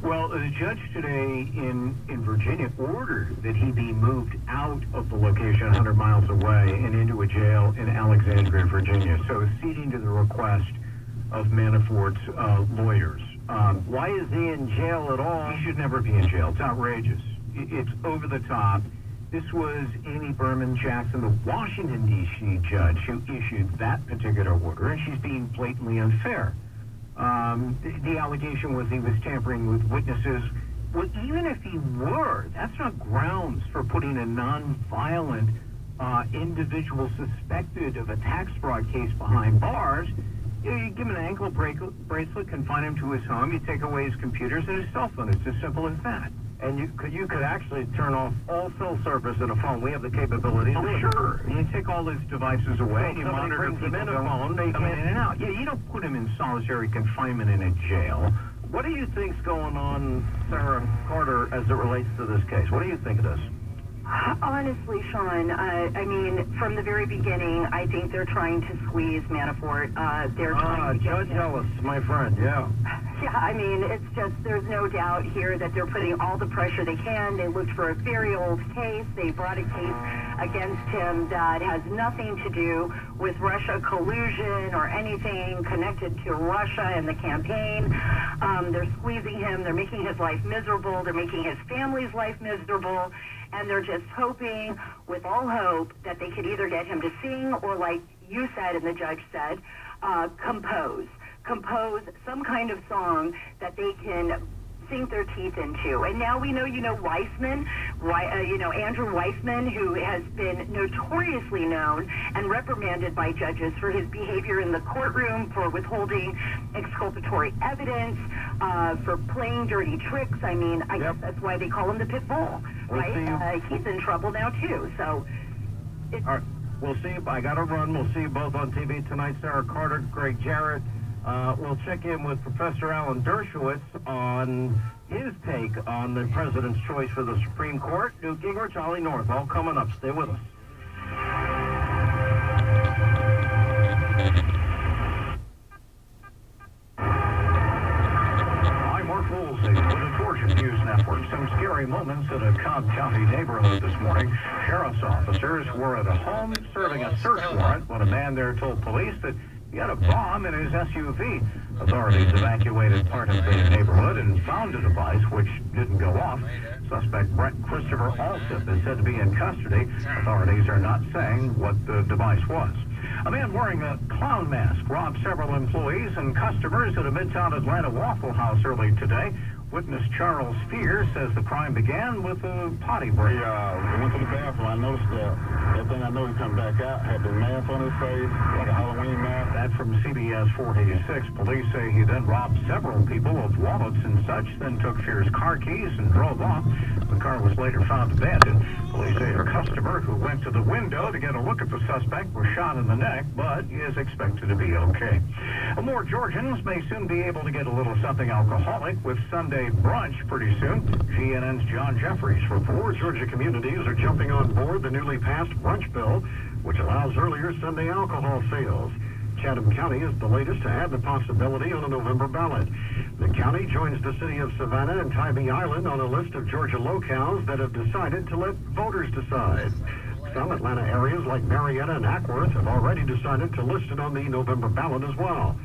Well, the judge today in Virginia ordered that he be moved out of the location 100 miles away and into a jail in Alexandria, Virginia. So ceding to the request of Manafort's lawyers. Why is he in jail at all? He should never be in jail. It's outrageous. It's over the top. This was Amy Berman Jackson, the Washington, D.C. judge who issued that particular order, and she's being blatantly unfair. The allegation was he was tampering with witnesses. Well, even if he were, that's not grounds for putting a non-violent individual suspected of a tax fraud case behind bars. You give him an ankle bracelet, confine him to his home, you take away his computers and his cell phone. It's as simple as that. And you could actually turn off all cell service in a phone. We have the capability. Oh, sure. You take all his devices away, and you monitor people in a phone, they come in and out. Yeah, you don't put him in solitary confinement in a jail. What do you think's going on, Sarah Carter, as it relates to this case? What do you think of this? Honestly, Sean, I mean, from the very beginning, I think they're trying to squeeze Manafort. They're trying to Judge Ellis, my friend, yeah. Yeah, I mean, it's just, there's no doubt here that they're putting all the pressure they can. They looked for a very old case. They brought a case against him that has nothing to do with Russia collusion or anything connected to Russia and the campaign. They're squeezing him. They're making his life miserable. They're making his family's life miserable. And they're just hoping, with all hope, that they could either get him to sing or, like you said and the judge said, compose some kind of song that they can sink their teeth into. And now we know, Weissman, Andrew Weissman, who has been notoriously known and reprimanded by judges for his behavior in the courtroom, for withholding exculpatory evidence, for playing dirty tricks. I mean, I guess that's why they call him the pit bull, right? He's in trouble now, too. So, all right. We'll see. I got to run. We'll see you both on TV tonight. Sarah Carter, Greg Jarrett. We'll check in with Professor Alan Dershowitz on his take on the president's choice for the Supreme Court. Newt Gingrich, Ollie North, all coming up. Stay with us. I'm Mark Woolsey with the Georgia News Network. Some scary moments in a Cobb County neighborhood this morning. Sheriff's officers were at a home serving a search warrant when a man there told police that he had a bomb in his SUV. Authorities evacuated part of the neighborhood and found a device which didn't go off. Suspect Brent Christopher Alsip is said to be in custody. Authorities are not saying what the device was. A man wearing a clown mask robbed several employees and customers at a Midtown Atlanta Waffle House early today. Witness Charles Fear says the crime began with a potty break. He went to the bathroom. I noticed that thing I know he come back out, had the mask on his face, like a Halloween mask. That from CBS 486. Police say he then robbed several people of wallets and such, then took Fear's car keys and drove off. The car was later found abandoned. Police say a customer who went to the window to get a look at the suspect was shot in the neck, but he is expected to be okay. More Georgians may soon be able to get a little something alcoholic with Sunday brunch pretty soon. GNN's John Jeffries reports. More Georgia communities are jumping on board the newly passed brunch bill, which allows earlier Sunday alcohol sales. Chatham County is the latest to add the possibility on a November ballot. The county joins the city of Savannah and Tybee Island on a list of Georgia locales that have decided to let voters decide. Some Atlanta areas like Marietta and Ackworth have already decided to list it on the November ballot as well.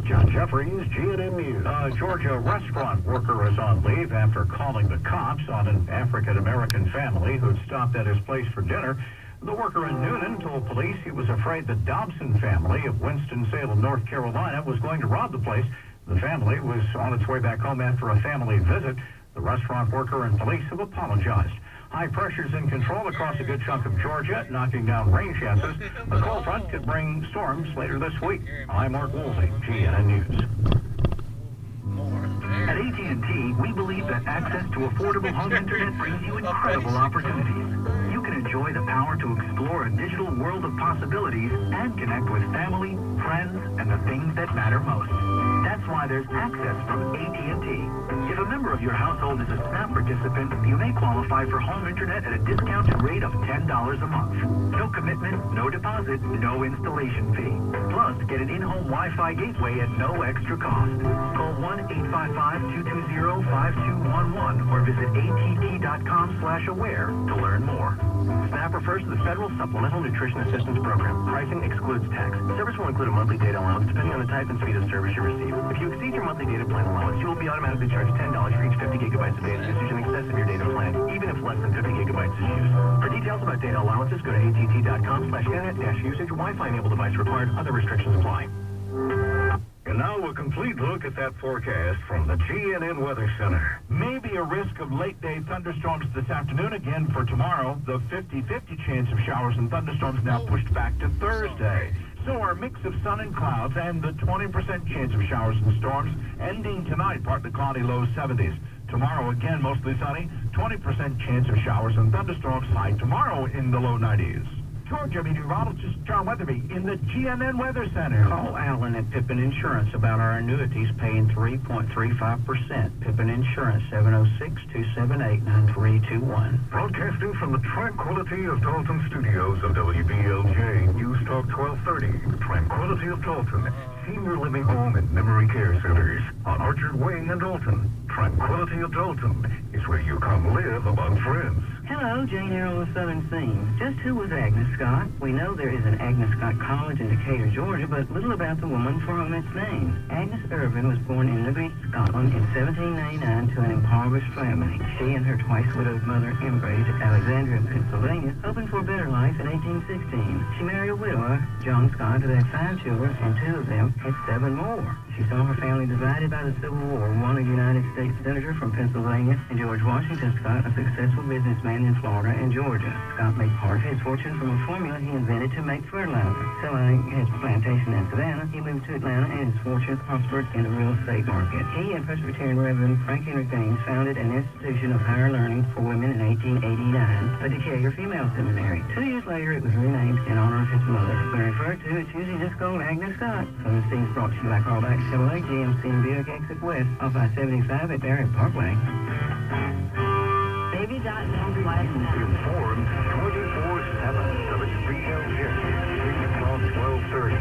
John Jeffries, GNN News. A Georgia restaurant worker is on leave after calling the cops on an African-American family who'd stopped at his place for dinner. The worker in Noonan told police he was afraid the Dobson family of Winston-Salem, North Carolina, was going to rob the place. The family was on its way back home after a family visit. The restaurant worker and police have apologized. High pressures in control across a good chunk of Georgia, knocking down rain chances. A cold front could bring storms later this week. I'm Mark Woolsey, GNN News. At AT&T, we believe that access to affordable home internet brings you incredible opportunities. You can enjoy the power to explore a digital world of possibilities and connect with family, friends, and the things that matter most. That's why there's access from AT&T. If a member of your household is a SNAP participant, you may qualify for home internet at a discounted rate of $10 a month. No commitment, no deposit, no installation fee. Plus, get an in-home Wi-Fi gateway at no extra cost. Call 1-855-220-5211 or visit att.com/aware to learn more. SNAP refers to the Federal Supplemental Nutrition Assistance Program. Pricing excludes tax. Service will include a monthly data allowance depending on the type and speed of service you receive. If you exceed your monthly data plan allowance, you will be automatically charged $10 for each 50 gigabytes of data usage in excess of your data plan, even if less than 50 gigabytes is used. For details about data allowances, go to att.com/internet-usage. Wi-Fi enabled device required. Other restrictions apply. And now a complete look at that forecast from the GNN Weather Center. Maybe a risk of late-day thunderstorms this afternoon again for tomorrow. The 50-50 chance of showers and thunderstorms now pushed back to Thursday. So our mix of sun and clouds and the 20% chance of showers and storms ending tonight, partly cloudy, low 70s. Tomorrow, again, mostly sunny, 20% chance of showers and thunderstorms, high tomorrow in the low 90s. Georgia meteorologist John Weatherby in the GNN Weather Center. Call Alan at Pippin Insurance about our annuities paying 3.35%. Pippin Insurance, 706-278-9321. Broadcasting from the Tranquility of Dalton studios of WBLJ News Talk 1230. Tranquility of Dalton, Senior Living Home and Memory Care Centers on Orchard Way in Dalton. Tranquility of Dalton is where you come live among friends. Hello, Jane Arrow of Southern Scene. Just who was Agnes Scott? We know there is an Agnes Scott College in Decatur, Georgia, but little about the woman for whom it's named. Agnes Irvin was born in Newgate, Scotland in 1799 to an impoverished family. She and her twice-widowed mother emigrated to Alexandria, Pennsylvania, hoping for a better life in 1816. She married a widower, John Scott, who had 5 children, and 2 of them had 7 more. She saw her family divided by the Civil War. One, a United States Senator from Pennsylvania, and George Washington Scott, a successful businessman in Florida and Georgia. Scott made part of his fortune from a formula he invented to make fertilizer. Selling his plantation in Savannah, he moved to Atlanta, and his fortune prospered in the real estate market. He and Presbyterian Reverend Frank Henry Gaines founded an institution of higher learning for women in 1889, a Decatur female seminary. 2 years later, it was renamed in honor of his mother. When referred to, it's usually just called Agnes Scott. Southern Scene's brought to you by Carlback Chevrolet, GMC and Buick exit west off I-75 at Barrett Parkway. Baby.news last night. Informed 24/7. WBLJ, 3 o'clock, 1230.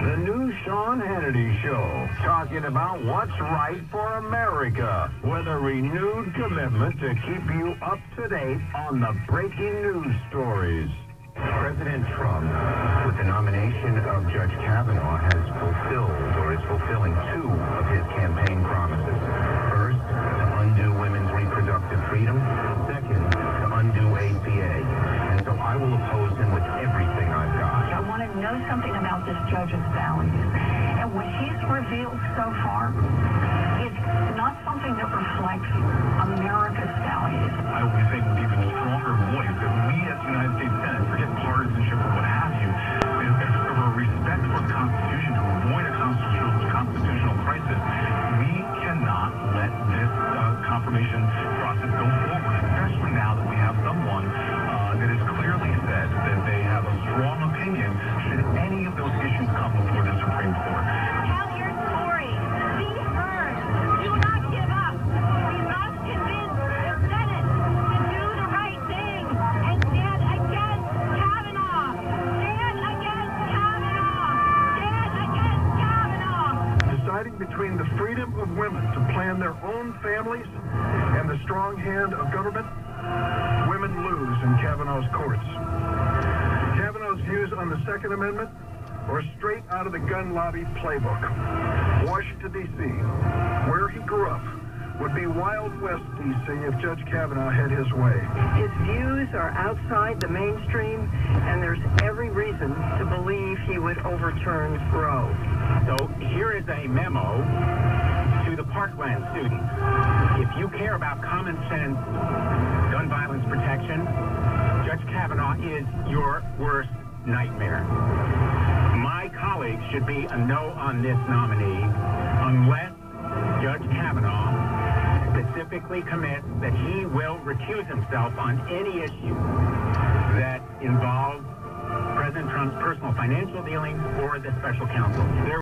The new Sean Hannity Show, talking about what's right for America, with a renewed commitment to keep you up to date on the breaking news stories. President Trump, with the nomination of Judge Kavanaugh, has fulfilled or is fulfilling 2 of his campaign promises. First, to undo women's reproductive freedom. Second, to undo ACA. And so I will oppose him with everything I've got. I want to know something about this judge's values. And what he's revealed so far is not something that reflects America's values. I will be saying with even stronger voice that we as the United States Senate, forget partisanship or what have you, of a respect for the Constitution to avoid a constitutional crisis, we cannot let this confirmation process go forward, especially now that we have someone that has clearly said that they have a strong opinion should any of those issues come before the Supreme Court. Tell your story. Be heard. Do not give up. We must convince the Senate to do the right thing and stand against Kavanaugh. Stand against Kavanaugh. Stand against Kavanaugh. Deciding between the freedom of women to plan their own families and the strong hand of government, women lose in Kavanaugh's courts. Kavanaugh's views on the Second Amendment are straight out of the gun lobby playbook. Washington, D.C., where he grew up, would be Wild West, D.C. if Judge Kavanaugh had his way. His views are outside the mainstream, and there's every reason to believe he would overturn Roe. So here is a memo to the Parkland students. If you care about common sense, gun violence protection, Judge Kavanaugh is your worst nightmare. My colleagues should be a no on this nominee unless Judge Kavanaugh specifically commits that he will recuse himself on any issue that involves President President Trump's personal financial dealings or the special counsel.